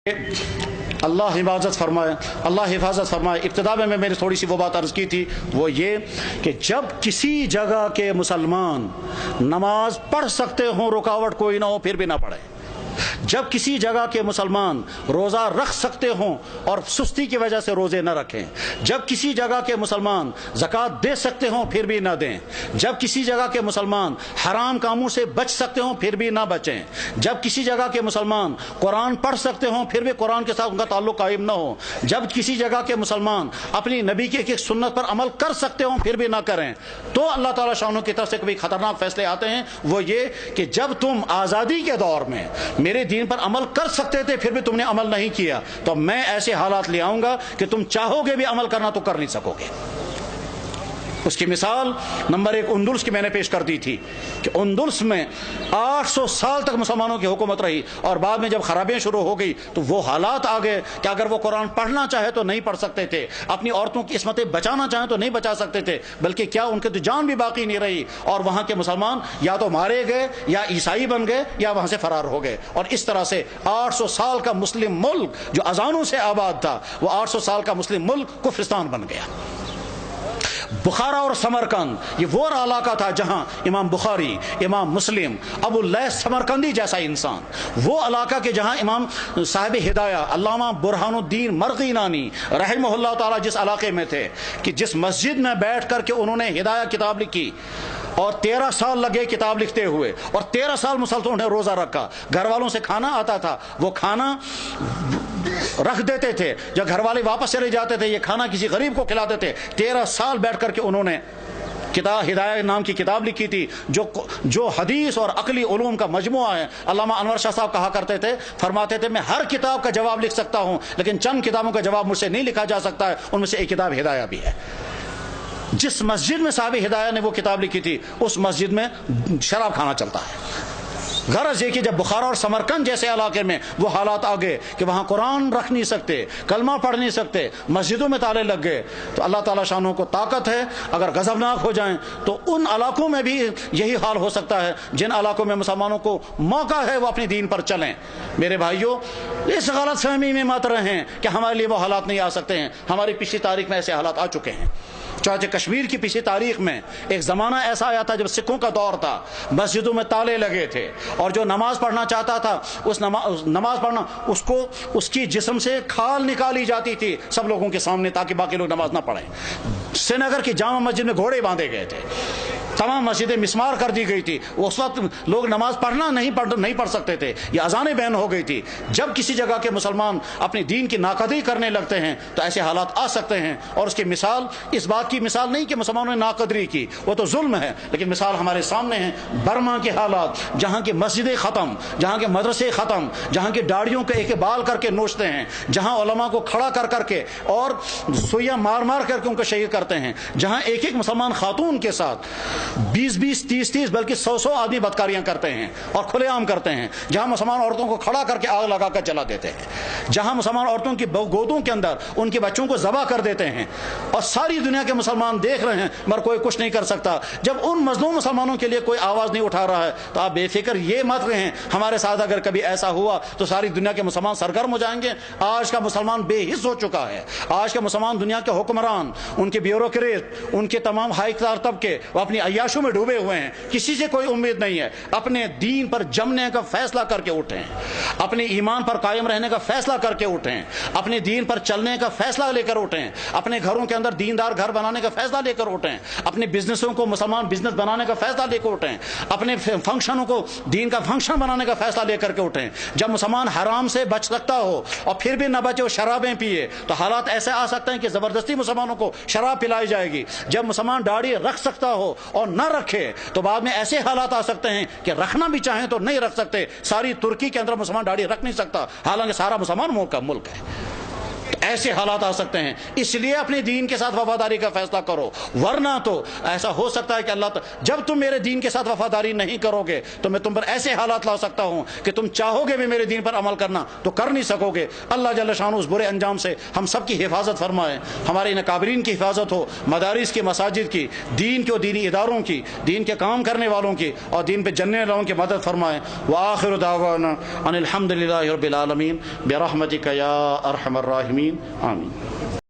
اللہ حفاظت فرمائے۔ ابتدا میں میری تھوڑی سی وہ بات عرض کی تھی، وہ یہ کہ جب کسی جگہ کے مسلمان نماز پڑھ سکتے ہوں، رکاوٹ کوئی نہ ہو، پھر بھی نہ پڑھیں۔ جب کسی جگہ کے مسلمان روزہ رکھ سکتے ہوں اور سستی کی وجہ سے روزے نہ رکھیں، جب کسی جگہ کے مسلمان زکوٰۃ دے سکتے ہوں پھر بھی نہ دیں، جب کسی جگہ کے مسلمان حرام کاموں سے بچ سکتے ہوں پھر بھی نہ بچیں، جب کسی جگہ کے مسلمان قرآن پڑھ سکتے ہوں پھر بھی قرآن کے ساتھ ان کا تعلق قائم نہ ہو، جب کسی جگہ کے مسلمان اپنی نبی کی ایک سنت پر عمل کر سکتے ہوں پھر بھی نہ کریں، تو اللہ تعالیٰ شانوں کی طرف سے کبھی خطرناک فیصلے آتے ہیں۔ وہ یہ کہ جب تم آزادی کے دور میں میرے دین پر عمل کر سکتے تھے پھر بھی تم نے عمل نہیں کیا، تو میں ایسے حالات لے آؤں گا کہ تم چاہو گے بھی عمل کرنا تو کر نہیں سکو گے۔ اس کی مثال نمبر 1 اندلس کی میں نے پیش کر دی تھی کہ اندلس میں 800 سال تک مسلمانوں کی حکومت رہی، اور بعد میں جب خرابیاں شروع ہو گئی تو وہ حالات آ گئے کہ اگر وہ قرآن پڑھنا چاہے تو نہیں پڑھ سکتے تھے، اپنی عورتوں کی عصمتیں بچانا چاہیں تو نہیں بچا سکتے تھے، بلکہ کیا ان کی تو جان بھی باقی نہیں رہی، اور وہاں کے مسلمان یا تو مارے گئے یا عیسائی بن گئے یا وہاں سے فرار ہو گئے، اور اس طرح سے 800 سال کا مسلم ملک جو اذانوں سے آباد تھا وہ 800 سال کا مسلم ملک کفرستان بن گیا۔ بخارا اور سمرقند یہ وہ علاقہ تھا جہاں امام بخاری، امام مسلم، ابو اللیث سمرقندی جیسا انسان، وہ علاقہ کے جہاں امام صاحب ہدایہ علامہ برہان الدین مرغینانی رحمہ اللہ تعالی جس علاقے میں تھے کہ جس مسجد میں بیٹھ کر کے انہوں نے ہدایہ کتاب لکھی، اور 13 سال لگے کتاب لکھتے ہوئے، اور 13 سال مسلسل انہیں روزہ رکھا، گھر والوں سے کھانا آتا تھا، وہ کھانا رکھ دیتے تھے، جب گھر والے واپس چلے جاتے تھے یہ کھانا کسی غریب کو کھلاتے تھے۔ 13 سال بیٹھ کر کے انہوں نے کتاب ہدایہ نام کی کتاب لکھی تھی، جو حدیث اور عقلی علوم کا مجموعہ ہے۔ علامہ انور شاہ صاحب کہا کرتے تھے، فرماتے تھے میں ہر کتاب کا جواب لکھ سکتا ہوں لیکن چند کتابوں کا جواب مجھ سے نہیں لکھا جا سکتا ہے، ان میں سے ایک کتاب ہدایہ بھی ہے۔ جس مسجد میں صاحب ہدایہ نے وہ کتاب لکھی تھی اس مسجد میں شراب کھانا چلتا ہے۔ غرض یہ کہ جب بخارا اور سمرقند جیسے علاقے میں وہ حالات آ گئے کہ وہاں قرآن رکھ نہیں سکتے، کلمہ پڑھ نہیں سکتے، مسجدوں میں تالے لگ گئے، تو اللہ تعالیٰ شانوں کو طاقت ہے، اگر غضبناک ہو جائیں تو ان علاقوں میں بھی یہی حال ہو سکتا ہے جن علاقوں میں مسلمانوں کو موقع ہے وہ اپنے دین پر چلیں۔ میرے بھائیوں، اس غلط فہمی میں مت رہیں کہ ہمارے لیے وہ حالات نہیں آ سکتے ہیں، ہماری پچھلی تاریخ میں ایسے حالات آ چکے ہیں۔ چنانچہ کشمیر کی پچھلی تاریخ میں ایک زمانہ ایسا آیا تھا جب سکھوں کا دور تھا، مسجدوں میں تالے لگے تھے، اور جو نماز پڑھنا چاہتا تھا اس نماز پڑھنا اس کی جسم سے کھال نکالی جاتی تھی سب لوگوں کے سامنے تاکہ باقی لوگ نماز نہ پڑھیں۔ سری نگر کی جامع مسجد میں گھوڑے باندھے گئے تھے، تمام مسجدیں مسمار کر دی گئی تھی، اس وقت لوگ نماز پڑھنا نہیں پڑھ سکتے تھے، یہ اذانیں بین ہو گئی تھی۔ جب کسی جگہ کے مسلمان اپنے دین کی ناقدری کرنے لگتے ہیں تو ایسے حالات آ سکتے ہیں، اور اس کی مثال اس بات کی مثال نہیں کہ مسلمانوں نے ناقدری کی، وہ تو ظلم ہے، لیکن مثال ہمارے سامنے ہے برما کے حالات، جہاں کی مسجدیں ختم، جہاں کے مدرسے ختم، جہاں کی داڑھیوں کے ایک بال کر کے نوچتے ہیں، جہاں علماء کو کھڑا کر کے اور سوئیاں مار کر کے ان کو شہید کرتے ہیں، جہاں ایک مسلمان خاتون کے ساتھ 20 30 بلکہ 100 آدمی بدکاریاں کرتے ہیں اور کھلے عام کرتے ہیں، جہاں مسلمان عورتوں کو کھڑا کر کے آگ لگا کر جلا دیتے ہیں، جہاں مسلمان عورتوں کی گودوں کے اندر ان کے بچوں کو ذبح کر دیتے ہیں، اور ساری دنیا کے مسلمان دیکھ رہے ہیں مگر کوئی کچھ نہیں کر سکتا۔ جب ان مظلوم مسلمانوں کے لیے کوئی آواز نہیں اٹھا رہا ہے تو آپ بے فکر یہ مت رہیں ہمارے ساتھ اگر کبھی ایسا ہوا تو ساری دنیا کے مسلمان سرگرم ہو جائیں گے۔ آج کا مسلمان بے حس ہو چکا ہے، آج کا مسلمان دنیا کے حکمران، ان کے بیوروکریٹ، ان کے تمام ہائی کلاس طبقے وہ اپنی عیاشوں میں ڈوبے ہوئے ہیں، کسی سے کوئی امید نہیں ہے۔ اپنے دین پر جمنے کا فیصلہ کر کے اٹھیں، اپنے ایمان پر قائم رہنے کا فیصلہ کر کے اٹھیں، اپنے دین پر چلنے کا فیصلہ لے کر اٹھیں، اپنے گھروں کے اندر دیندار گھر بنانے کا فیصلہ لے کر اٹھیں، اپنے بزنسوں کو مسلمان بزنس بنانے کا فیصلہ لے کر اٹھیں، اپنے فنکشنوں کو دین کا فنکشن بنانے کا فیصلہ لے کر کے اٹھیں۔ جب مسلمان حرام سے بچ سکتا ہو اور پھر بھی نہ بچے وہ شرابیں پیے تو حالات ایسے آ سکتے ہیں کہ زبردستی مسلمانوں کو شراب پلائی جائے گی۔ جب مسلمان داڑھی رکھ سکتا ہو اور نہ رکھے تو بعد میں ایسے حالات آ سکتے ہیں کہ رکھنا بھی چاہیں تو نہیں رکھ سکتے۔ ساری ترکی کے اندر مسلمان داڑھی رکھ نہیں سکتا حالانکہ سارا مسلمان ملک ہے۔ ایسے حالات آ سکتے ہیں، اس لیے اپنے دین کے ساتھ وفاداری کا فیصلہ کرو، ورنہ تو ایسا ہو سکتا ہے کہ اللہ جب تم میرے دین کے ساتھ وفاداری نہیں کرو گے تو میں تم پر ایسے حالات لا سکتا ہوں کہ تم چاہو گے بھی میرے دین پر عمل کرنا تو کر نہیں سکو گے۔ اللہ جل شانہ اس برے انجام سے ہم سب کی حفاظت فرمائے، ہمارے اکابرین کی حفاظت ہو، مدارس کی، مساجد کی، دین کے و دینی اداروں کی، دین کے کام کرنے والوں کی اور دین پہ جننے والوں کی مدد فرمائے۔ وآخر دعوانا ان الحمد للہ رب العالمین برحمتک یا ارحم الراحمین، آمین۔